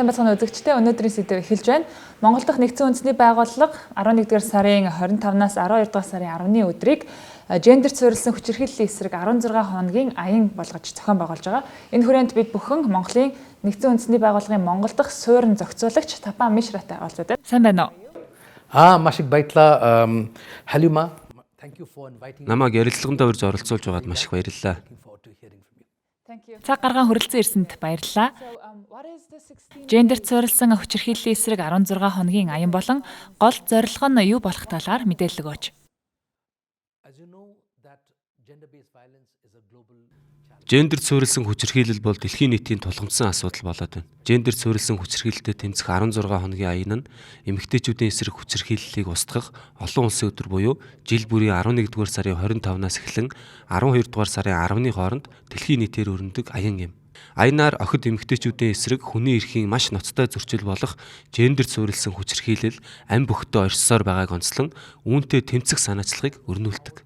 Сайн бацхан үзэгчдээ өнөөдрийн сэдв эхэлж байна. Монгол дахь нэгдсэн үндэсний байгууллага 11-р сарын 25-наас 12-р сарын 10-ны өдрийг гендерт суурилсан хүчирхийллийн эсрэг 16 хоногийн аян болгож зохион байгуулж байгаа. Энэ хүрээнд бид бүхэн Монголын нэгдсэн үндэсний байгууллагын Монгол дахь суурин зохицуулагч Тапан Мишратай уулзаад байна. Сайн байна уу? Маш их баярлалаа. Халима. Намайг ярилцлаганд орж оролцуулж байгаад маш их баярлалаа. Цаг гаргаан хүрэлцэн ирсэнд баярлалаа. Гендерт суурилсан хүчирхийллийн эсрэг 16 хоногийн аян болон гол зорилго нь юу болох талаар мэдээлэл өгөөч. Гендерт суурилсан хүчирхийлэл бол дэлхийн нийтийн тулгамдсан асуудал болоод байна. Гендерт суурилсан хүчирхийлэлтэд тэмцэх 16 хоногийн аян нь эмэгтэйчүүдийн эсрэг хүчирхийллийг устгах олон улсын өдөр буюу жил бүрийн 11-р сарын 25-наас эхлэн 12-р сарын 10-ны хооронд дэлхийн нийтээр өрнөдөг аян юм. Аянаар охид эмэгтэйчүүдийн эсрэг хүний эрхийн маш ноцтой зөрчил болох гендерт суурилсан хүчирхийлэл амь бөхтөө оршсоор байгааг онцлон үүнтэй тэмцэх санаачлагыг өрнүүлдэг.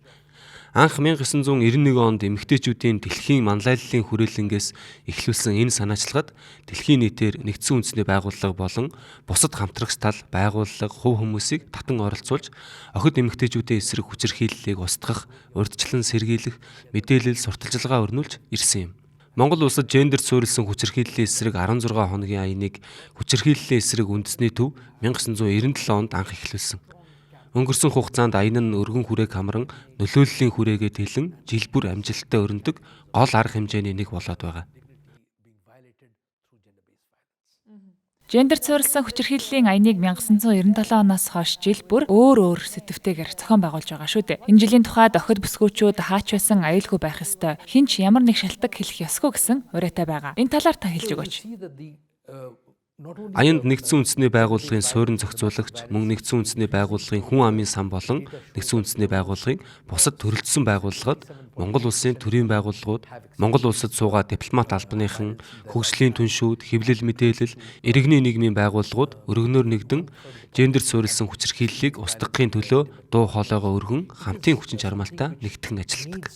Анх 1991 онд эмэгтэйчүүдийн дэлхийн манлайллын хүрээлэнгээс эхлүүлсэн энэ санаачлагад дэлхийн нийтээр нэгдсэн үндэсний байгууллага болон бусад хамтрагч тал байгууллага хувь хүмүүсийг татан оролцуулж охид эмэгтэйчүүдийн эсрэг хүчирхийллийг устгах, урьдчилан сэргийлэх, мэдээлэл сурталчилгаа өрнүүлж ирсэн юм. Монгол улсад гендерт суурилсан хүчирхийллийн эсрэг 16 хоногийн аяныг хүчирхийллийн эсрэг үндэсний төв 1997 онд анх эхлүүлсэн. Өнгөрсөн хугацаанд аян нь өргөн хүрээг хамран нөлөөллийн хүрээгээ тэлэн жил бүр амжилттай өрнөдөг гол арга хэмжээний нэг болоод байгаа. Гендерт суурилсан хүчирхийллийн аяныг 1997 оноос хойш жил бүр өөр сэдвтэйгээр зохион байгуулж байгаа шүү дээ. Энэ жилийн тухайд охид бүсгүүчүүд хаач байсан аюулгүй байх ёстой. Хинч ямар нэг шалтгаан хэлэх ёсгүй гэсэн уриатай байгаа. Энэ талаар та хэлж өгөөч. Аянд нэгдсэн үндэсний байгууллагын суурин зохицуулагч, мөн нэгдсэн үндэсний байгууллагын хүн амын сан болон нэгдсэн үндэсний байгууллагын бусад төрөлжсөн байгууллагад Монгол улсын төрийн байгууллагууд, Монгол улсад суугаа дипломат албаныхан, хөгжлийн түншүүд, хэвлэл мэдээлэл, иргэний нийгмийн байгууллагууд өргөнөөр нэгдэн гендерт суурилсан хүчирхийллийг устгахын төлөө дуу хоолойгоо өргөн хамтын хүчин чармаалтаа нэгтгэн ажилладаг.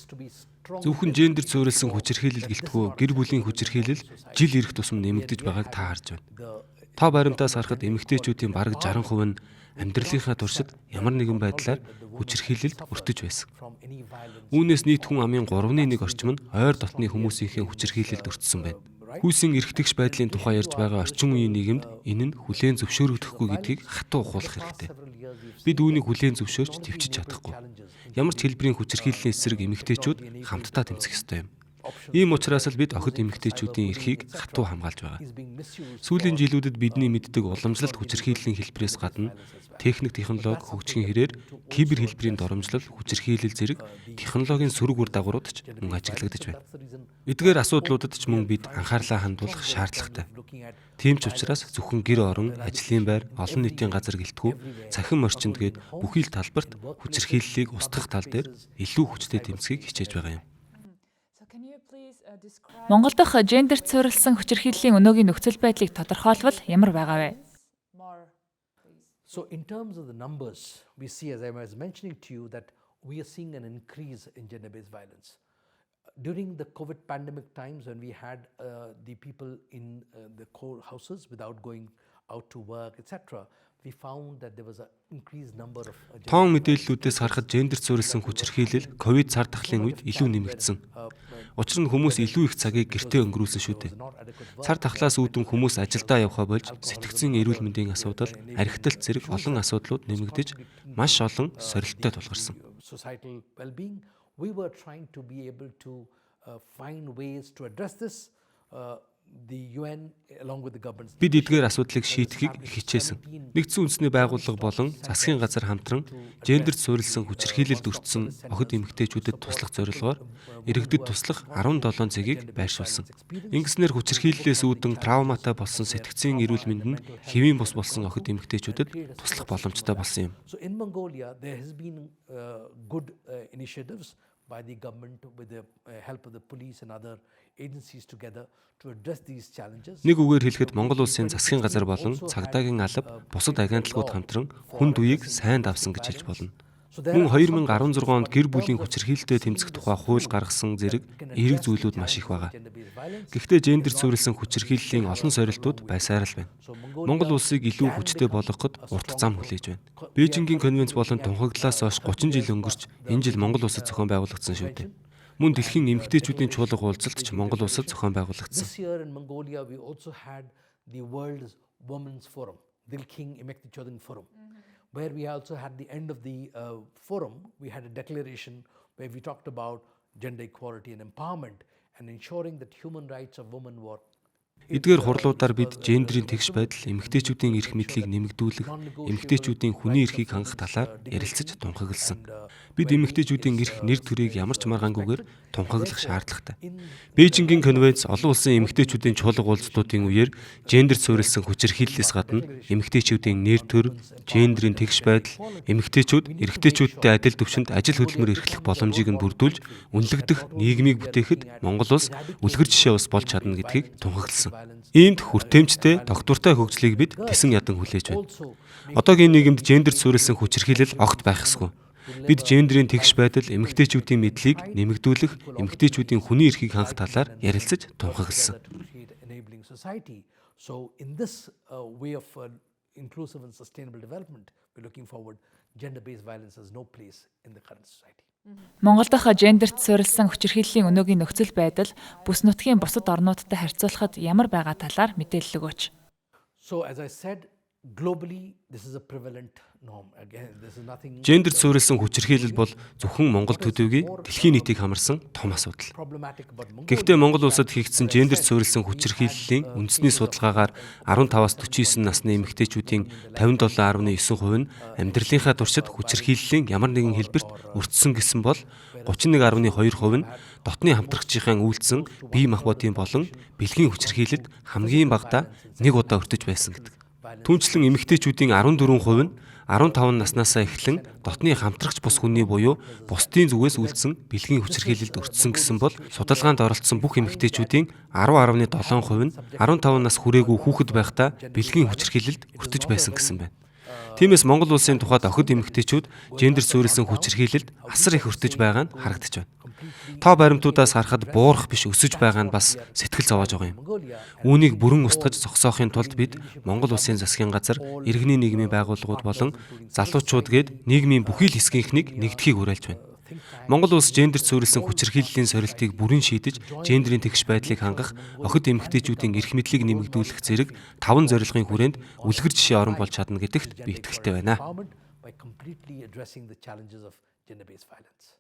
Зөвхөн гендерт суурилсан хүчирхийлэл гэлтгүү гэр бүлийн хүчирхийлэл жил ирэх тусам нэмэгдэж байгааг та харж байна. Та баримтаас харахад эмэгтэйчүүдийн бараг 60% нь амьдралынхаа туршид ямар нэгэн байдлаар хүчирхийлэлд өртөж байсан. Үүнээс нийт хүн амын 3/1 орчим нь ойр дотны хүмүүсийнхээ хүчирхийлэлд өртсөн байна. Хүйсийн эрхтгч байдлын тухай ярьж байгаа орчин үеийн нийгэмд энэ нь хүлээн зөвшөөрөгдөхгүй гэдгийг хатуу ухуулах хэрэгтэй. Бид үүнийг хүлээн зөвшөөрч төвчж чадахгүй. Ямар ч хэлбэрийн хүчирхийллийн эсрэг эмэгтэйчүүд хамтдаа тэмцэх ёстой юм. Ийм учраас л бид охид эмэгтэйчүүдийн эрхийг хатуу хамгаалж байгаа. Сүүлийн жилүүдэд бидний мэддэг уламжлалт хүчирхийллийн хэлбэрээс гадна техник технологи хөгжихийн хэрээр кибер хэлбэрийн доромжлол, хүчирхийлэл зэрэг технологийн сөрөг үр дагаврууд ч мөн ажиглагдаж байна. Эдгээр асуудлуудад ч мөн бид анхаарлаа хандуулах шаардлагатай. Тийм ч учраас зөвхөн гэр орон, ажлын байр, олон нийтийн газар гэлтгүү, цахим орчинд гээд бүхий л талбарт хүчирхийллийг устгах тал дээр илүү хүчтэй тэмцэхийг хичээж байгаа юм. Монгол дахь гендерт суурилсан хүчирхийллийн өнөөгийн нөхцөл байдлыг тодорхойлбол ямар байгаа вэ? So in terms of the numbers, we see, as I was mentioning to you, that we are seeing an increase in gender-based violence. During the COVID pandemic times, when we had the people in the core houses without going out to work, etc., we found that there was an increased number of Тоон мэдээллүүдээс харахад гендерт суурилсан хүчирхийлэл ковид цар тахлын үед илүү нэмэгдсэн. Учир нь хүмүүс илүү их цагийг гэртээ өнгөрүүлсэн шүү дээ. Цар тахлаас үүдэн хүмүүс ажилдаа явхаа болж сэтгцийн эрүүл мэндийн асуудал, архиталт зэрэг олон асуудлууд нэмэгдэж маш олон сорилттой тулгарсан. Societal well-being, we were trying to be able to find ways to address this. The UN along with the governments. Бид эдгээр асуудлыг шийдэхийг хичээсэн. Нэгдсэн үндэсний байгууллага болон засгийн газар хамтран гендерт суурилсан хүчирхийлэлд өртсөн охид эмэгтэйчүүдэд туслах зорилгоор иргэдэд туслах 17 цэгийг байршуулсан. Ингэснээр хүчирхийллээс үүдэн травматай болсон сэтгцийн эрүүл мэнд нь хэвийн бус болсон охид эмэгтэйчүүдэд туслах боломжтой болсон юм. So in Mongolia there has been good initiatives by the government with the help of the police and other agencies together to address these challenges. Нэг үгээр хэлэхэд Монгол улсын засгийн газар болон цагдаагийн алба, бусад агентлагууд хамтран хүнд үеийг сайн давсан гэж хэлж болно. Мөн 2016 онд гэр бүлийн хүчирхийлэлтэд тэмцэх тухай хууль гаргасан зэрэг эерэг зүйлүүд маш их байгаа. Гэхдээ гендер суурилсан хүчирхийллийн олон сорилтууд байсаар л байна. Монгол улсыг илүү хүчтэй болгоход урт зам хүлээж байна. Бээжингийн конвенц болон тунхагдлаас хойш 30 жил өнгөрч энэ жил Монгол улсад зохион байгуулагдсан шүү дээ. Мөн дэлхийн эмэгтэйчүүдийн чуулга уулзалт ч Монгол улсад зохион байгуулагдсан. This year in Mongolia we also had the World's Women's Forum, Dilking Emektichodun Forum, where we also had the end of the forum, we had a declaration where we talked about gender equality and empowerment and ensuring that human rights of women were Эдгээр хурлуудаар бид гендерийн тэгш байдал, эмэгтэйчүүдийн эрх мэдлийг нэмэгдүүлэх, эмэгтэйчүүдийн хүний эрхийг хангах талаар ярилцаж тунхагласан. Бид эмэгтэйчүүдийн эрх нэр төрийг ямар ч маргаангүйгээр тунхаглах шаардлагатай. Бээжингийн конвенц олон улсын эмэгтэйчүүдийн чуулга уулзалтуудын үеэр гендер суурилсан хүчирхийллээс гадна эмэгтэйчүүдийн нэр төр, гендерийн тэгш байдал, эмэгтэйчүүд эрэгтэйчүүдтэй адил түвшинд ажил хөдөлмөр эрхлэх боломжийг нь бүрдүүлж, үнэлэгдэх нийгмийг бүтээхэд Монгол улс үлгэр жишээ ус болж чадна гэдгийг тунхагласан. Иймд хүртээмжтэй, тогтвортой хөгжлийг бид тэсэн ядан хүлээж байна. Одоогийн нийгэмд гендер суурилсан хүчирхийлэл огт байх ёсгүй. Бид гендерийн тэгш байдал, эмэгтэйчүүдийн мэдлийг нэмэгдүүлэх, эмэгтэйчүүдийн хүний эрхийг хангах талаар ярилцаж тунхагласан. So in this way of inclusive and sustainable development, we're looking forward. Gender-based violence has no place in the current society. Монгол дахь гендерт суурилсан хүчирхийллийн өнөөгийн нөхцөл байдал бүс нутгийн бусад орнуудтай харьцуулахад ямар байгаа талаар мэдээлэл өгөөч. So as I said, globally this is a prevalent norm. Again, this is nothing Гендерт суурилсан хүчирхийлэл бол зөвхөн Монгол төдийгүй дэлхийн нийтийг хамарсан том асуудал. problematic about Mongolia. Гэхдээ Монгол улсад хийгдсэн гендерт суурилсан хүчирхийллийн үндэсний судалгаагаар 15-аас 49 насны эмэгтэйчүүдийн 57.9% нь амьдралынхаа туршид хүчирхийллийн ямар нэгэн хэлбэрт өртсөн гэсэн бол 31.2% нь дотны хамтрагчийн үйлдсэн бие махбодын болон бэлгийн хүчирхийлэлд хамгийн багадаа нэг удаа өртөж байсан гэдэг. Түүнчлэн эмэгтэйчүүдийн 14% нь 15 наснасаа эхлэн дотны хамтрагч бус хүний буюу бусдын зүгээс үйлдсэн бэлгийн хүчирхийлэлд өртсөн гэсэн бол судалгаанд оролцсон бүх эмэгтэйчүүдийн 10.7% нь 15 нас хүрээгүй хүүхэд байхдаа бэлгийн хүчирхийлэлд өртөж байсан гэсэн байна. Тиймээс Монгол улсын тухайд охид эмэгтэйчүүд гендер суурилсан хүчирхийлэлд асар их өртөж байгаа нь харагдаж байна. Тоо баримтуудаас харахад буурах биш өсөж байгаа нь бас сэтгэл зовоож байгаа юм. Үүнийг бүрэн устгаж зогсоохын тулд бид Монгол улсын засгийн газар, иргэний нийгмийн байгууллагууд болон залуучууд гээд нийгмийн бүхий л хэсгийнхнийг нэгдэхийг уриалж байна. Монгол улс гендерт суурилсан хүчирхийллийн сорилтыг бүрэн шийдэж, гендерийн тэгш байдлыг хангах, охид эмэгтэйчүүдийн эрх мэдлийг нэмэгдүүлэх зэрэг 5 зорилгын хүрээнд үлгэр жишээ орон болж чадна гэдэгт би итгэлтэй байна. By completely addressing the challenges of gender-based violence.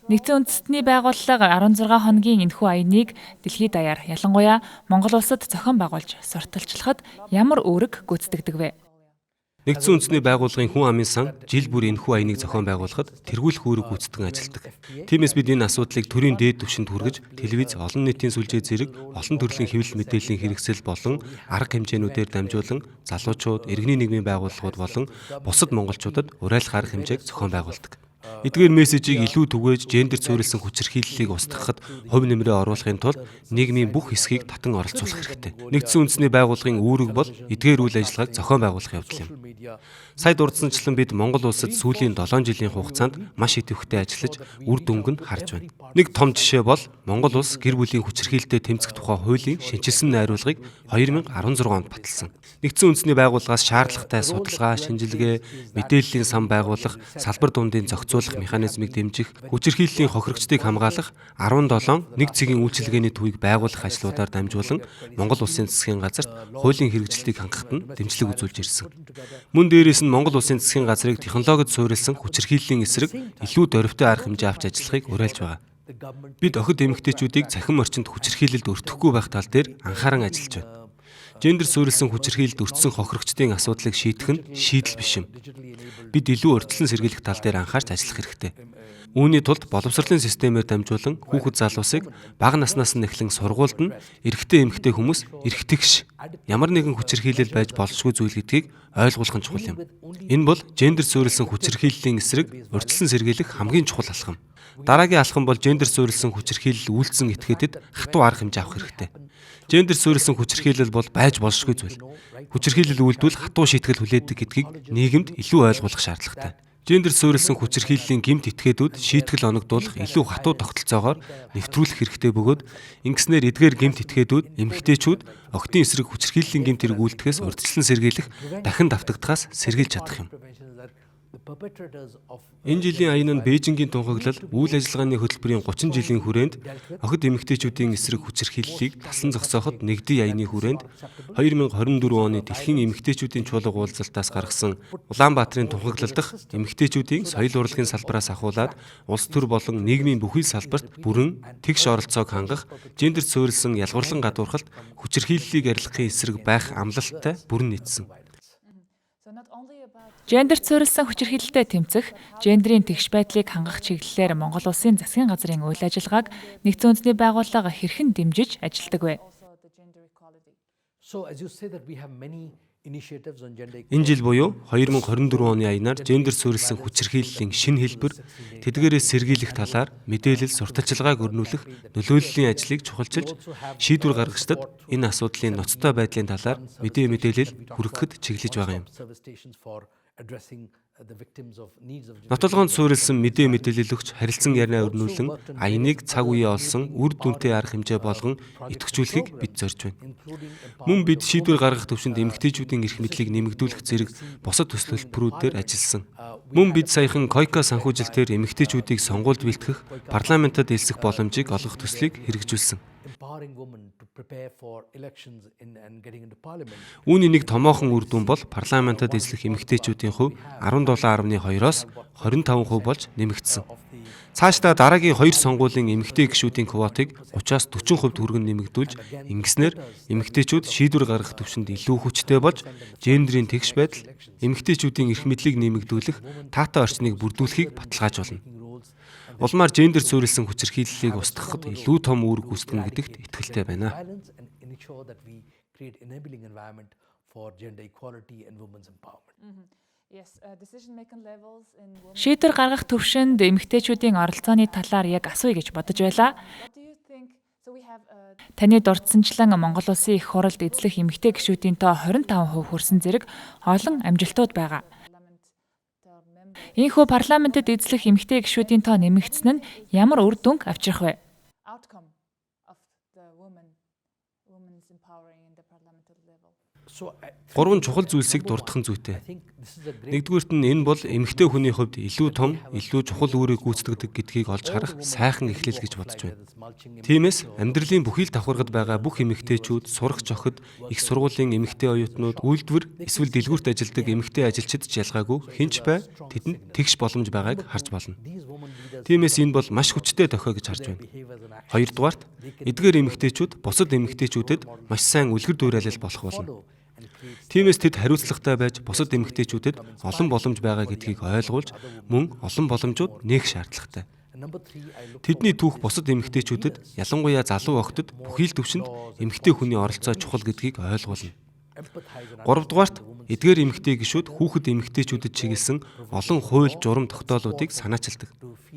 Нэгдсэн үндэстний байгууллага 16 хоногийн энэхүү аяныг дэлхийд даяар ялангуяа Монгол улсад зохион байгуулж сурталчлахад ямар үүрэг гүйцэтгэдэг вэ? Нэгдсэн үндэсний байгууллагын хүн амын сан жил бүр энэхүү аяныг зохион байгуулахад тэргүүлэх үүрэг гүйцэтгэн ажилладаг. Тиймээс бид энэ асуудлыг төрийн дээд түвшинд хүргэж, телевиз, олон нийтийн сүлжээ зэрэг олон төрлийн хэвлэл мэдээллийн хэрэгсэл болон арга хэмжээнүүдээр дамжуулан залуучууд, иргэний нийгмийн байгууллагууд болон бусад монголчуудад уриалах арга хэмжээг зохион байгуулдаг. Эдгээр мессежийг илүү түгээж гендерт суурилсан хүчирхийллийг устгахад хувь нэмрээ оруулахын тулд нийгмийн бүх хэсгийг татан оролцуулах хэрэгтэй. Нэгдсэн үндэсний байгууллагын үүрэг бол эдгээр үйл ажиллагааг зохион байгуулах явдал юм. Сая дурдсанчлан бид Монгол улсад сүүлийн 7 жилийн хугацаанд маш идэвхтэй ажиллаж үр дүнг нь харж байна. Нэг том жишээ бол Монгол улс гэр бүлийн хүчирхийлэлтэд тэмцэх тухай хуулийн шинжилсэн найруулгыг 2016 онд баталсан. Нэгдсэн үндэсний байгууллагаас шаардлагатай судалгаа, шинжилгээ, мэдээллийн сан байгуулах, салбар дундын зохицуулах механизмыг дэмжих, хүчирхийллийн хохирогчдыг хамгаалах 17 нэг цэгийн үйлчилгээний төвийг байгуулах ажлуудаар дамжуулан Монгол улсын засгийн газарт хуулийн хэрэгжилтийг хангахад нь дэмжлэг үзүүлж ирсэн. Мөн дээрээс нь Монгол улсын засгийн газрыг технологид суурилсан хүчирхийллийн эсрэг илүү дөрвтэй арга хэмжээ авч ажиллахыг уриалж байгаа. Бид охид эмэгтэйчүүдийг цахим орчинд хүчирхийлэлд өртөхгүй байх тал дээр анхааран ажиллаж байна. Гендер суурилсан хүчирхийлэлд өртсөн хохирогчдын асуудлыг шийдэх нь шийдэл биш юм. Бид илүү урьдчилан сэргийлэх тал дээр анхаарч ажиллах хэрэгтэй. Үүний тулд боловсролын системээр дамжуулан хүүхэд залуусыг бага наснаас нь эхлэн сургуульд нь эрэгтэй эмэгтэй хүмүүс эрэгтэгш ямар нэгэн хүчирхийлэл байж болшгүй зүйл гэдгийг ойлгуулах нь чухал юм. Энэ бол гендер суурилсан хүчирхийллийн эсрэг урьдчилан сэргийлэх хамгийн чухал алхам. Дараагийн алхам бол гендер суурилсан хүчирхийлэл үйлдсэн этгээдэд хатуу арга хэмжээ авах хэрэгтэй. Гендер суурилсан хүчирхийлэл бол байж болшгүй зүйл. Хүчирхийлэл үйлдвэл хатуу шийтгэл хүлээдэг гэдгийг нийгэмд илүү ойлгуулах шаардлагатай. Гендер суурилсан хүчирхийллийн гэмт этгээдүүд шийтгэл оногдуулах илүү хатуу тогтолцоогоор нэвтрүүлэх хэрэгтэй бөгөөд ингэснээр эдгээр гэмт этгээдүүд эмэгтэйчүүд охидын эсрэг хүчирхийллийн гэмт хэрэг үйлдэхээс урьдчилан сэргийлэх дахин давтагдахаас сэргийлж чадах юм. Энэ жилийн аян нь Бээжингийн тунхаглал үйл ажиллагааны хөтөлбөрийн 30 жилийн хүрээнд охид эмэгтэйчүүдийн эсрэг хүчирхийллийг тасан зогсооход нэгдийн аяны хүрээнд 2024 оны дэлхийн эмэгтэйчүүдийн чуулга уулзалтаас гаргасан Улаанбаатарын тунхаглал дахь эмэгтэйчүүдийн соёл урлагийн салбараас ахуулаад улс төр болон нийгмийн бүхий салбарт бүрэн тэгш оролцоог хангах, гендерт суурилсан ялгуурлан гадуурхалт, хүчирхийллийг арилгахын эсрэг байх амлалттай бүрэн нийцсэн. Гендерт суурилсан хүчирхийлэлтэд тэмцэх, гендерийн тэгш байдлыг хангах чиглэлээр Монгол Улсын засгийн газрын үйл ажиллагааг Нэгдсэн үндэсний байгууллага хэрхэн дэмжиж ажилладаг вэ? Энэ жил буюу 2024 оны аянаар гендер суурилсан хүчирхийллийн шинэ хэлбэр, тэдгээрээс сэргийлэх талаар мэдээлэл сурталчилгааг өрнүүлэх нөлөөллийн ажлыг чухалчилж, шийдвэр гаргагчдад энэ асуудлын ноцтой байдлын талаар мэдээлэл хүргэхэд чиглэж байгаа юм. Нотолгоонд суурилсан мэдээлэл өгч харилцан яриа өрнүүлэн аяныг цаг үе олсон үр дүнтэй арга хэмжээ болгон идэвхжүүлэхийг бид зорж байна. Мөн бид шийдвэр гаргах төвшөнд эмэгтэйчүүдийн эрх мэдлийг нэмэгдүүлэх зэрэг бусад төсөл хөтөлбөрүүдээр ажилласан. Мөн бид саяхан Койка санхүүжилтээр эмэгтэйчүүдийг сонгуульд бэлтгэх, парламентод элсэх боломжийг олгох төслийг хэрэгжүүлсэн. Үүний нэг томоохон үр дүн бол парламентод эзлэх эмэгтэйчүүдийн хувь 17.2-оос 25% болж нэмэгдсэн. Цаашдаа дараагийн 2 сонгуулийн эмэгтэй гишүүдийн квотыг 30-аас 40% хүргэн нэмэгдүүлж, ингэснээр эмэгтэйчүүд шийдвэр гаргах төвшөнд илүү хүчтэй болж, гендерийн тэгш байдал, эмэгтэйчүүдийн эрх мэдлийг нэмэгдүүлэх таатай орчныг бүрдүүлэхийг баталгааж болно. Улмаар гендер суурилсан хүчирхийллийг устгахад илүү том үүрэг гүйцэтгэнэ гэдэгт итгэлтэй байна. Шийдвэр гаргах төвшөнд эмэгтэйчүүдийн оролцооны талаар яг асууя гэж бодож байлаа. Таны дурдсанчлан Монгол Улсын их хуралд эзлэх эмэгтэй гишүүдийн тоо 25% хүрсэн зэрэг олон амжилтууд байгаа. Ийхүү парламентэд эзлэх эмэгтэй гишүүдийн тоо нэмэгдсэн нь ямар үр дүн авчрах вэ? Гурван чухал зүйлсийг дурдах нь зүйтэй. Нэгдүгüүрт нь энэ бол эмэгтэй хүний хувьд илүү том, илүү чухал үүрэг гүйцэтгэдэг гэдгийг олж харах сайхан эхлэл гэж бодож байна. Тиймээс амьдралын бүхий л давхаргад байгаа бүх эмэгтэйчүүд, сурагч охид, их сургуулийн эмэгтэй оюутнууд, үйлдвэр эсвэл дэлгүүрт ажилладаг эмэгтэй ажилчид ч ялгаагүй хинч бай тэдэнд тэгш боломж байгааг харж болно. Тиймээс энэ бол маш хүчтэй дохио гэж харж байна. Хоёрдугаарт эдгээр эмэгтэйчүүд бусад эмэгтэйчүүдэд маш сайн үлгэр дуурайлал болох болно. Тиймээс тэд хариуцлагатай байж бусад эмэгтэйчүүдэд олон боломж байгаа гэдгийг ойлгуулж, мөн олон боломжууд нээх шаардлагатай. Тэдний түүх бусад эмэгтэйчүүдэд, ялангуяа залуу охидод бүхий л төвшөнд эмэгтэй хүний оролцоо чухал гэдгийг ойлгуулна. Гуравдугаарт эдгээр эмэгтэй гишүүд хүүхэд эмэгтэйчүүдэд чиглэсэн олон хууль журам тогтоолуудыг санаачилдаг.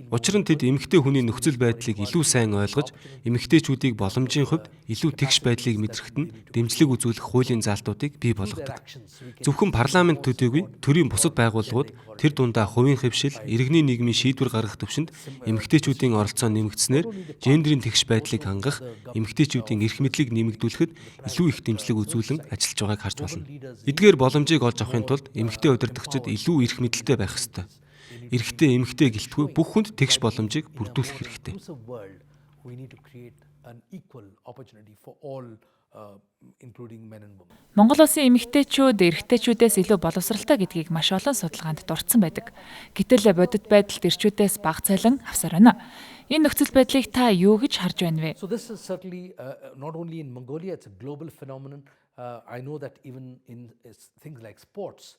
Учир нь тэд эмэгтэй хүний нөхцөл байдлыг илүү сайн ойлгож, эмэгтэйчүүдийг боломжийн хувьд илүү тэгш байдлыг мэдрэхэд нь дэмжлэг үзүүлэх хуулийн заалтуудыг бий болгодог. Зөвхөн парламент төдийгүй төрийн бусад байгууллагууд тэр дундаа хувийн хэвшил, иргэний нийгмийн шийдвэр гаргах төвшөнд эмэгтэйчүүдийн оролцоо нэмэгдснээр гендерийн тэгш байдлыг хангах, эмэгтэйчүүдийн эрх мэдлийг нэмэгдүүлэхэд илүү их дэмжлэг үзүүлэн ажиллаж байгааг харж болно. Эдгээр боломжийг олж авахын тулд эмэгтэй удирдагчид илүү эрх мэдэлтэй байх ёстой. Эрэгтэй эмэгтэй гэлтгүй бүх хүнд тэгш боломжийг бүрдүүлэх хэрэгтэй. Монгол Улсын эмэгтэйчүүд эрэгтэйчүүдээс илүү боловсралтай гэдгийг маш олон судалгаанд дурдсан байдаг. Гэтэл бодит байдалд эрчүүдээс бага цалин авсаар байна. Энэ нөхцөл байдлыг та юу гэж харж байна вэ? So this is certainly not only in Mongolia, it's a global phenomenon. I know that even in things like sports,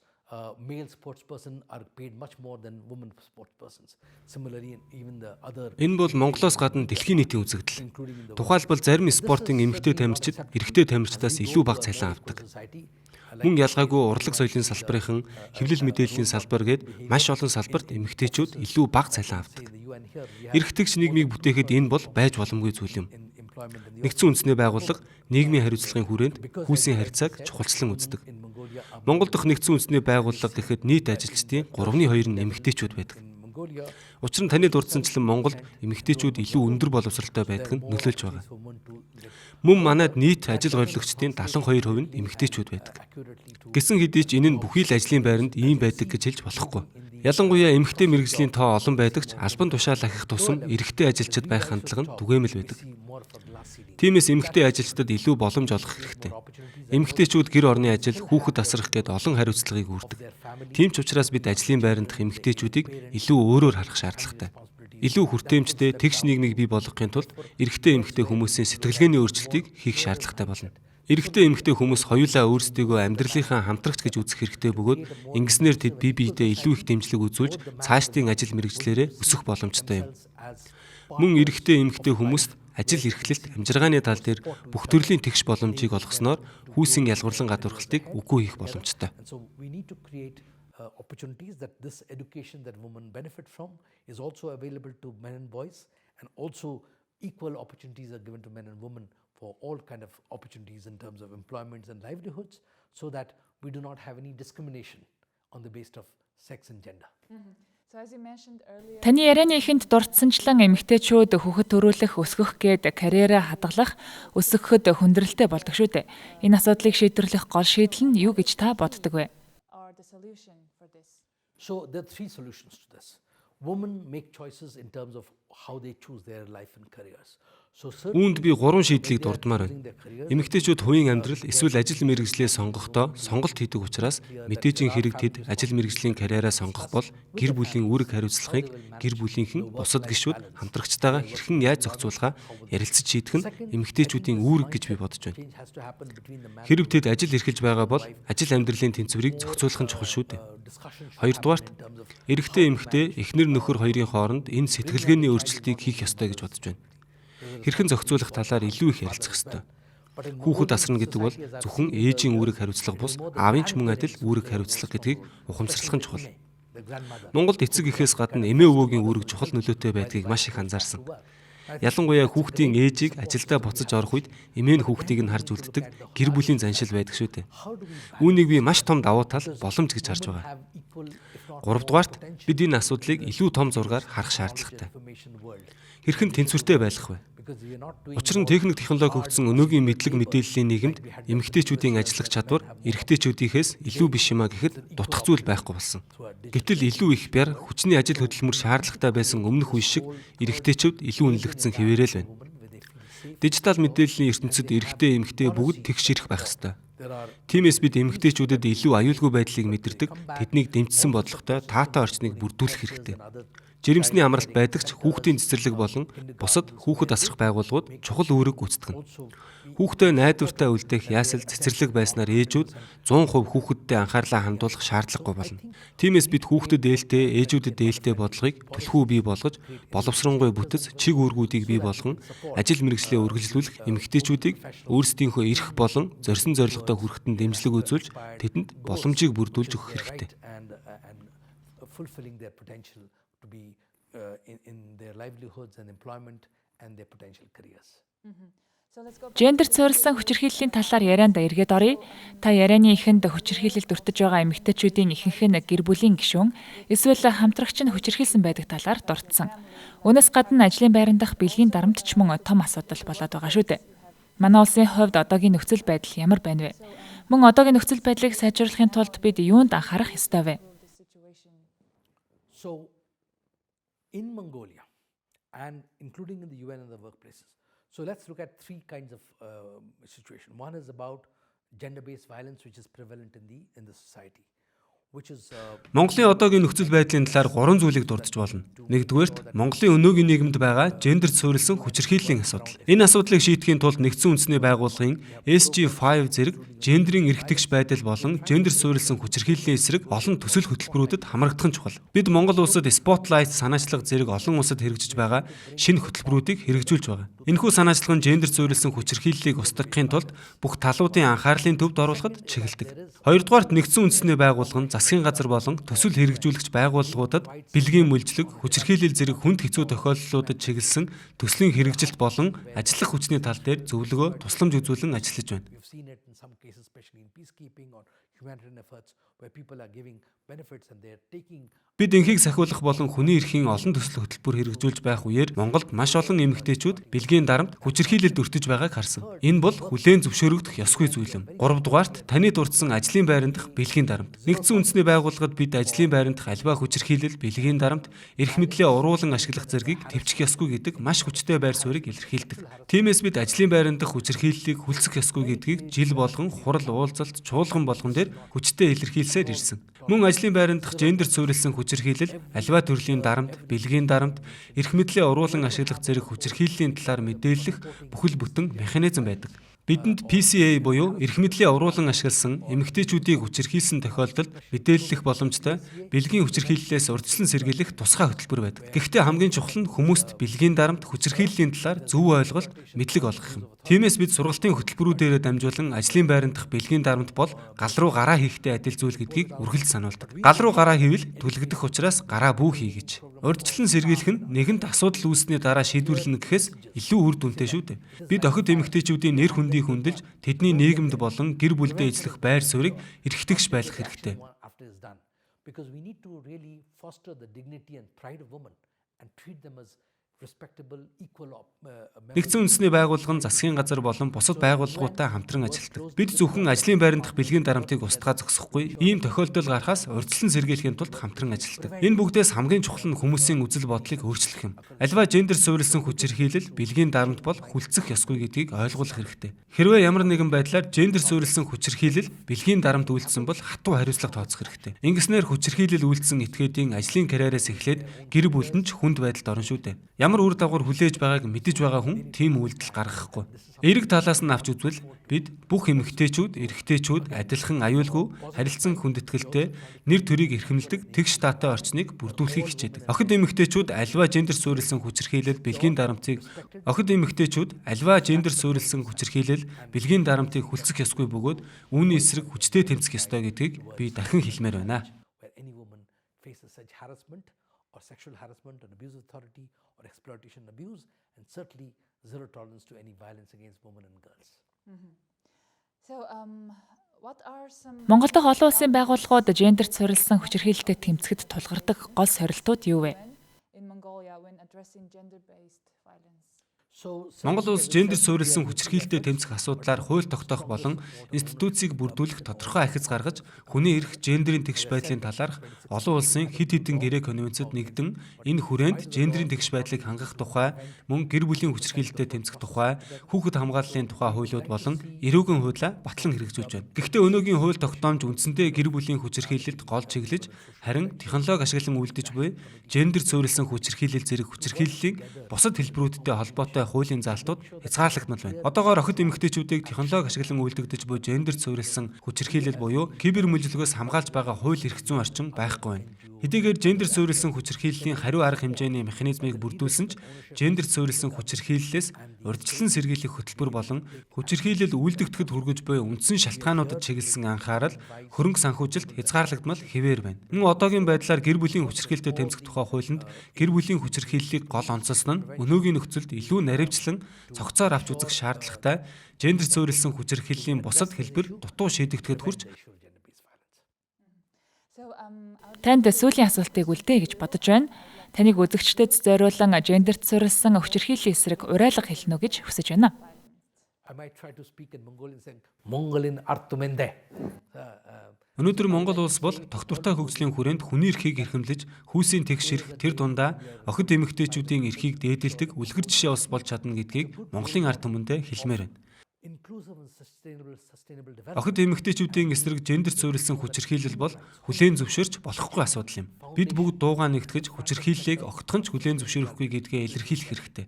male sportsperson are paid much more than women sportspersons. Similarly, even the other. Энэ бол Монголоос гадна дэлхийн нийтийн үзэгдэл. Тухайлбал зарим спортын эмэгтэй тамирчид эрэгтэй тамирчдаас илүү бага цалин авдаг. Мөн ялгаагүй урлаг соёлын салбарын, хэвлэл мэдээллийн салбар гээд маш олон салбарт эмэгтэйчүүд илүү бага цалин авдаг. Эрэгтэгч нийгмийг бүтээхэд энэ бол байж боломгүй зүйл юм. Нэгдсэн үндэсний байгууллага нийгмийн хариуцлагын хүрээнд хүүсийн харьцааг чухалчлан үздэг. Монгол дахь нэгдсэн үндэсний байгууллага гэхэд нийт ажилчдын 3/2 нь эмэгтэйчүүд байдаг. Учир нь таны дурдсанчлан Монголд эмэгтэйчүүд илүү өндөр боловсралтай байдаг нь нөлөөлж байгаа. Мөн манайд нийт ажил гориглогчдын 72% нь эмэгтэйчүүд байдаг. Гэсэн хэдий ч энэ нь бүхий л ажлын байранд ийм байдаг гэж хэлж болохгүй. Ялангуяа эмэгтэй мэргэжлийн тоо олон байдаг ч албан тушаал ахих тусам эрэгтэй ажилчид байх хандлага нь түгээмэл байдаг. Тиймээс эмэгтэй ажилчдад илүү боломж олгох хэрэгтэй. Эмэгтэйчүүд гэр орны ажил, хүүхэд асрах гээд олон хариуцлагыг үүрдэг. Тийм ч учраас бид ажлын байранд дах эмэгтэйчүүдийг илүү өөрөөр харах шаардлагатай. Илүү хүртээмжтэй тэгш нийгмийг бий болгохын тулд эрэгтэй эмэгтэй хүмүүсийн сэтгэлгээний өөрчлөлтийг хийх шаардлагатай болно. Эрэгтэй эмэгтэй хүмүүс хоёулаа өөрсдийгөө амьдралынхаа хамтрагч гэж үзэх хэрэгтэй бөгөөд ингэснээр тэд бие биедээ илүү их дэмжлэг үзүүлж цаашдын ажил мэргэжлээрээ өсөх боломжтой юм. Мөн эрэгтэй эмэгтэй хүмүүст ажил эрхлэлт, амжиргааны тал дээр бүх төрлийн тэгш боломжийг олгосноор хүүсийн ялгуурлан гадуурхалтыг үгүй хийх боломжтой. Opportunities that this education that women benefit from is also available to men and boys, and also equal opportunities are given to men and women for all kind of opportunities in terms of employments and livelihoods, so that we do not have any discrimination on the basis of sex and gender. Таны ярианы эхэнд дурдсанчлан эмэгтэйчүүд хүүхэд төрүүлэх, өсгөх гээд карьераа хадгалах, өсгөхөд хүндрэлтэй болдог шүү дээ. Энэ асуудлыг шийдвэрлэх гол шийдэл нь юу гэж та боддог вэ? So there are three solutions to this. Women make choices in terms of how they choose their life and careers. Үүнд би 3 шийдлийг дурдмаар байна. Эмэгтэйчүүд хувийн амьдрал эсвэл ажил мэргэжлээ сонгохдоо сонголт хийдэг учраас мэдээжийн хэрэг тэд ажил мэргэжлийн карьераа сонгох бол гэр бүлийн үүрэг хариуцлагыг гэр бүлийнхэн бусад гишүүд хамтрагчтайгаа хэрхэн яаж зохицуулахаа ярилцаж шийдэх нь эмэгтэйчүүдийн үүрэг гэж би бодож байна. Хэрв тэд ажил эрхэлж байгаа бол ажил амьдралын тэнцвэрийг зохицуулах нь чухал шүү дээ. Хоёрдугаарт эрэгтэй эмэгтэй эхнэр нөхөр хоёрын хооронд энэ сэтгэлгээний өөрчлөлтийг хийх ёстой гэж бодож байна. Хэрхэн зохицуулах талаар илүү их ярилцах ёстой. Хүүхэд асрна гэдэг бол зөвхөн ээжийн үүрэг хариуцлага бус аавын ч мөн адил үүрэг хариуцлага гэдгийг ухамсарлах нь чухал. Монголд эцэг эхээс гадна эмээ өвөөгийн үүрэг чухал нөлөөтэй байдгийг маш их анзаарсан. Ялангуяа хүүхдийн ээжийг ажилдаа буцаж орох үед эмээ нь хүүхдийг нь харж үлддэг гэр бүлийн заншил байдаг шүү дээ. Үүнийг би маш том давуу тал боломж гэж харж байгаа. Гуравдугаарт бид энэ асуудлыг илүү том зургаар харах шаардлагатай. Хэрхэн тэнцвэртэй байх вэ? Учир нь техник технологи хөгжсөн өнөөгийн мэдлэг мэдээллийн нийгэмд эмэгтэйчүүдийн ажиллах чадвар эрэгтэйчүүдийнхээс илүү биш юмаа гэхэд дутах зүйл байхгүй болсон. Гэвтэл илүү их бяр хүчний ажил хөдөлмөр шаардлагатай байсан өмнөх үе шиг эрэгтэйчүүд илүү үнэлэгдсэн хэвээрэл байна. Дижитал мэдээллийн ертөнцид эрэгтэй эмэгтэй бүгд тэгш ирэх байх ёстой. Тиймээс бид эмэгтэйчүүдэд илүү аюулгүй байдлыг мэдэрдэг, тэднийг дэмжсэн бодлоготой таатай орчныг бүрдүүлэх хэрэгтэй. Жирэмсний амралт байдаг ч хүүхдийн цэцэрлэг болон бусад хүүхэд асрах байгууллагууд чухал үүрэг гүйцэтгэнэ. Хүүхдээ найдвартай үлдээх яасал цэцэрлэг байснаар ээжүүд 100% хүүхэдтэй анхаарлаа хандуулах шаардлагагүй болно. Тиймээс бид хүүхдэд ээлтэй, ээжүүдэд ээлтэй бодлогыг түлхүү бий болгож, боловсронгуй бүтэц, чиг үүргүүдийг бий болгон ажил мэргэжлээ үргэлжлүүлэх эмэгтэйчүүдийг өөрсдийнхөө эрх болон зорьсон зорилготой хүрэхэд нь дэмжлэг үзүүлж, тэдэнд боломжийг бүрдүүлж өгөх хэрэгтэй. To be in their livelihoods and employment and their potential careers. Гендер суурилсан хүчирхийллийн талаар ярианд эргээд оръё. Та ярианы эхэнд хүчирхийлэлд өртөж байгаа эмэгтэйчүүдийн ихэнх нь гэр бүлийн гишүүн эсвэл хамтрагч нь хүчирхийлсэн байдаг талаар дурдсан. Үүнээс гадна ажлын байранд дах бэлгийн дарамт ч мөн том асуудал болоод байгаа шүү дээ. Манай улсын хувьд одоогийн нөхцөл байдал ямар байна вэ? Мөн одоогийн нөхцөл байдлыг сайжруулахын тулд бид юунд анхаарах ёстой вэ? So in Mongolia, and including in the UN and the workplaces. So let's look at three kinds of situation. One is about gender-based violence, which is prevalent in the society. Монголын одоогийн нөхцөл байдлын талаар 3 зүйлийг дурдж болно. Нэгдүгээрт Монголын өнөөгийн нийгэмд байгаа гендерт суурилсан хүчирхийллийн асуудал. Энэ асуудлыг шийдэхийн тулд Нэгдсэн үндэсний байгууллагын SG5 зэрэг гендерийн эрхтгч байдал болон гендер суурилсан хүчирхийллийн эсрэг олон төсөл хөтөлбөрүүдэд хамрагдах нь чухал. Бид Монгол улсад Spotlight санаачлага зэрэг олон улсад хэрэгжиж байгаа шинэ хөтөлбөрүүдийг хэрэгжүүлж байгаа. Энэхүү санаачлага нь гендер суурилсан хүчирхийллийг устгахын тулд бүх талуудын анхаарлын төвд оруулахад чиглэдэг. Хоёрдугаарт Нэгдсэн үндэсний байгууллага нь засгийн газар болон төсөл хэрэгжүүлэгч байгууллагуудад бэлгийн мүлжлэг, хүчирхийлэл зэрэг хүнд хэцүү тохиолдлуудад чиглэсэн төслийн хэрэгжилт болон ажиллах хүчний тал дээр зөвлөгөө, тусламж үзүүлэн ажиллаж байна. We've seen it in some cases, especially in peacekeeping or humanitarian efforts, where people are giving benefits and they're taking. Бид энхийг сахиулах болон хүний эрхийн олон төсөл хөтөлбөр хэрэгжүүлж байх үеэр Монголд маш олон эмэгтэйчүүд бэлгийн дарамт хүчирхийлэлд өртөж байгааг харсан. Энэ бол хүлээн зөвшөөрөгдөх ёсгүй зүйл юм. 3 дугаарт таны дурдсан ажлын байран дахь бэлгийн дарамт. Нэгдсэн үндэсний байгууллагад бид ажлын байран дахь альва хүчирхийлэл, бэлгийн дарамт, эрх мэдлээ уруулан ашиглах зэргийг төвчих ёсгүй гэдэг маш хүчтэй байр суурийг илэрхийлдэг. Тиймээс бид ажлын байран дахь хүчирхийллийг хүлцэх ёсгүй гэдгийг жил болгон хурал уулзалт, чуулган болгон дээр хүчтэй илэрхийлсээр ирсэн. Мөн ажлын байран дахь гендерт суурилсан хүчирхийлэл, альва төрлийн дарамт, бэлгийн дарамт, эрх мэдлээ уруулан ашиглах зэрэг хүчирхийллийн талаар мэдээлэх бүхэл бүтэн механизм байдаг. Бидэнд PCA буюу эрх мэдлээ уруулан ашигласан эмэгтэйчүүдийг хүчирхийлсэн тохиолдолд мэдээлэх боломжтой бэлгийн хүчирхийллээс урьдчилан сэргийлэх тусгай хөтөлбөр байдаг. Гэхдээ хамгийн чухал нь хүмүүст бэлгийн дарамт хүчирхийллийн талаар зөв ойлголт, мэдлэг олгох юм. Тиймээс бид сургалтын хөтөлбөрүүдээр дамжуулан ажлын байран дахь бэлгийн дарамт бол гал руу гараа хийхтэй адил зүйл гэдгийг үргэлж сануулдаг. Гал руу гараа хийвэл түлхэгдэх учраас гараа бүү хий гэж. Урьдчилан сэргийлэх нь нэгэнт асуудал үүссний дараа шийдвэрлэнэ гэхээс илүү үр дүнтэй шүү дээ. Бид охид эмэгтэйчүүдийн нэр хүндийг хөндлөж тэдний нийгэмд болон гэр бүлдээ эзлэх байр суурийг эрхтэгч байлгах хэрэгтэй. Because we need to really foster the dignity and pride of women and treat them as respectable, equal. Нэгдсэн үндэсний байгууллага нь засгийн газар болон бусад байгууллагуудтай хамтран ажилладаг. Бид зөвхөн ажлын байран дахь бэлгийн дарамтыг устгаа зогсохгүй, ийм тохиолдол гарахаас урьдчилан сэргийлэхийн тулд хамтран ажилладаг. Энэ бүгдээс хамгийн чухал нь хүмүүсийн үзэл бодлыг өөрчлөх юм. Альва гендер суурилсан хүчирхийлэл, бэлгийн дарамт бол хүлцэх ёсгүй гэдгийг ойлгох хэрэгтэй. Хэрвээ ямар нэгэн байдлаар гендер суурилсан хүчирхийлэл, бэлгийн дарамт үйлдсэн бол хатуу хариуцлага тооцох хэрэгтэй. Ингэснээр хүчирхийлэл үйлдсэн этгээдийн ажлын карьераас эхлээд гэр бүлд нь ч хүнд байдалд орно шүү дээ. Ямар үр дагавар хүлээж байгааг мэдэж байгаа хүн тийм үйлдэл гаргахгүй. Эерэг талаас нь авч үзвэл бид бүх эмэгтэйчүүд, эрэгтэйчүүд адилхан аюулгүй, харилцан хүндэтгэлтэй, нэр төрийг эрхэмлдэг тэгш таатай орчныг бүрдүүлэхийг хичээдэг. Охид эмэгтэйчүүд альва гендер суурилсан хүчирхийлэл, бэлгийн дарамтыг бэлгийн дарамтыг хүлцэх ёсгүй бөгөөд үүний эсрэг хүчтэй тэмцэх ёстой гэдгийг би дахин хэлмээр байна. Or sexual harassment or abuse of authority or exploitation and abuse, and certainly zero tolerance to any violence against women and girls. Монгол дахь олон улсын байгууллагууд гендерт суурилсан хүчирхийлэлтэй тэмцэхэд тулгардаг гол сорилтууд юу вэ? Монгол улс гендер суурилсан хүчирхийлэлтэй тэмцэх асуудлаар хууль тогтоох болон институцийг бүрдүүлэх тодорхой ахиц гаргаж, хүний эрх, гендерийн тэгш байдлын талаарх олон улсын хэд хэдэн гэрээ конвенцэд нэгдэн энэ хүрээнд гендерийн тэгш байдлыг хангах тухай, мөн гэр бүлийн хүчирхийлэлтэй тэмцэх тухай, хүүхэд хамгааллын тухай хуулиуд болон эрүүгийн хуулиа батлан хэрэгжүүлж байна. Гэхдээ өнөөгийн хууль тогтоомж үндсэндээ гэр бүлийн хүчирхийлэлд гол чиглэж, харин технологи ашиглан үйлдэж буй гендер суурилсан хүчирхийлэл зэрэг хүчирхийллийг бусад хэлбэрүүдтэй холбоотой хуулийн заалтууд хязгаарлагдмал байна. Одоогоор охид эмэгтэйчүүдийг технологи ашиглан үйлдэгдэж буй гендерт суурилсан хүчирхийлэл буюу кибер мүлжлөгөөс хамгаалж байгаа хууль эрх зүйн орчин байхгүй байна. Хэдийгээр гендер суурилсан хүчирхийллийн хариу арга хэмжээний механизмыг бүрдүүлсэн ч гендерт суурилсан хүчирхийллээс урьдчилан сэргийлэх хөтөлбөр болон хүчирхийлэл үйлдэгдэхэд хүргэж буй үндсэн шалтгаануудад чиглэсэн анхаарал, хөрөнгө санхүүжилт хязгаарлагдмал хэвээр байна. Мөн одоогийн байдлаар гэр бүлийн хүчирхийлэлтэй тэмцэх тухай хуулинд гэр бүлийн хүчирхийллийг гол онцолсон нь өнөөгийн нөхцөлд илүү наривчлан цогцоор авч үзэх шаардлагатай гендерт суурилсан хүчирхийллийн бусад хэлбэр дутуу шийдэгдэхэд хүрч Танд сүүлийн асуултыг үлдээ гэж бодож байна. Таныг үзэгчдэд зориулан гендерт суурилсан хүчирхийллийн эсрэг уриалга хэлнэ үү гэж хүсэж байна. Өнөөдөр Монгол улс бол тогтвортой хөгжлийн хүрээнд хүний эрхийг эрхэмлэж, хүүсийн тэгш эрх тэр дундаа охид эмэгтэйчүүдийн эрхийг дээдэлдэг үлгэр жишээ ус болж чадна гэдгийг Монголын ард түмэндээ хэлмээр байна. Охид эмэгтэйчүүдийн эсрэг гендерт суурилсан хүчирхийлэл бол хүлээн зөвшөөрч болохгүй асуудал юм. Бид бүгд дуугаа нэгтгэж хүчирхийллийг огтхон ч хүлээн зөвшөөрөхгүй гэдгээ илэрхийлэх хэрэгтэй.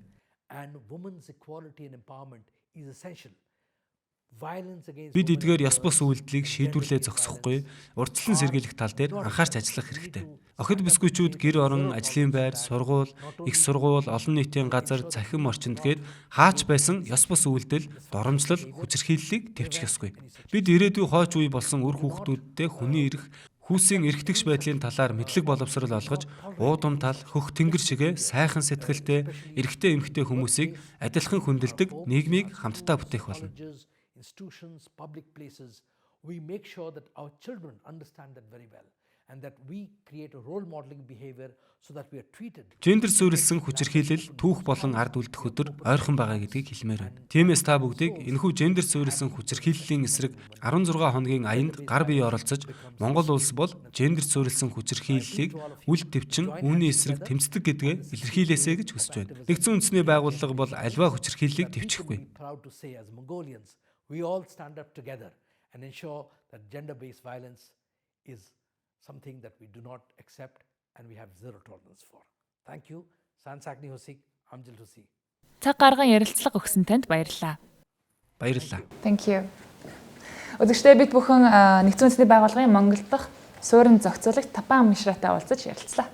Бид эдгээр ёс бус үйлдэлийг шийдвэрлээ зогсохгүй, урьдчилан сэргийлэх тал дээр анхаарч ажиллах хэрэгтэй. Охид бүсгүйчүүд гэр орон, ажлын байр, сургууль, их сургууль, олон нийтийн газар, цахим орчинд гээд хаач байсан ёс бус үйлдэл, доромжлол, хүчирхийллийг төвчих ёсгүй. Бид ирээдүйн хойч үе болсон үр хүүхдүүдтэй хүний эрх, Хүүсийн эргэтгэж байдлын талаар мэдлэг боловсрол олгож, уудам тал, хөх тэнгэр шигэ сайхан сэтгэлтэй, эрэгтэй эмэгтэй хүмүүсийг адилхан хүндэлдэг нийгмийг хамтдаа бүтээх болно. Institutions, public places, we make sure that our children understand that very well and that we create a role modeling behavior so that we are treated. Гендер суурилсан хүчирхийлэл түүх болон ард үлдэх өдөр ойрхон байгаа гэдгийг хэлмээр байна. Тиймээс та бүгдийг энэхүү гендер суурилсан хүчирхийллийн эсрэг 16 хоногийн аянд гар бие оролцож, Монгол улс бол гендер суурилсан хүчирхийллийг үл твчин үүний эсрэг тэмцдэг гэдгээ илэрхийлээсэй гэж хүсэж байна. Нэгдсэн үндэсний байгууллага бол альва хүчирхийллийг твчихгүй. Proud to say as Mongolians, we all stand up together and ensure that gender-based violence is something that we do not accept and we have zero tolerance for. Thank you. Sansakni Husik, Amjil Husi. Цаг гарган ярилцлага өгсөн танд баярлалаа. Баярлалаа. Thank you. Өдөртөө бид бүхэн нэгдсэн үндэсний байгууллагын Монгол дахь суурин зохицуулагч Тапан Мишратай уулзаж ярилцлаа.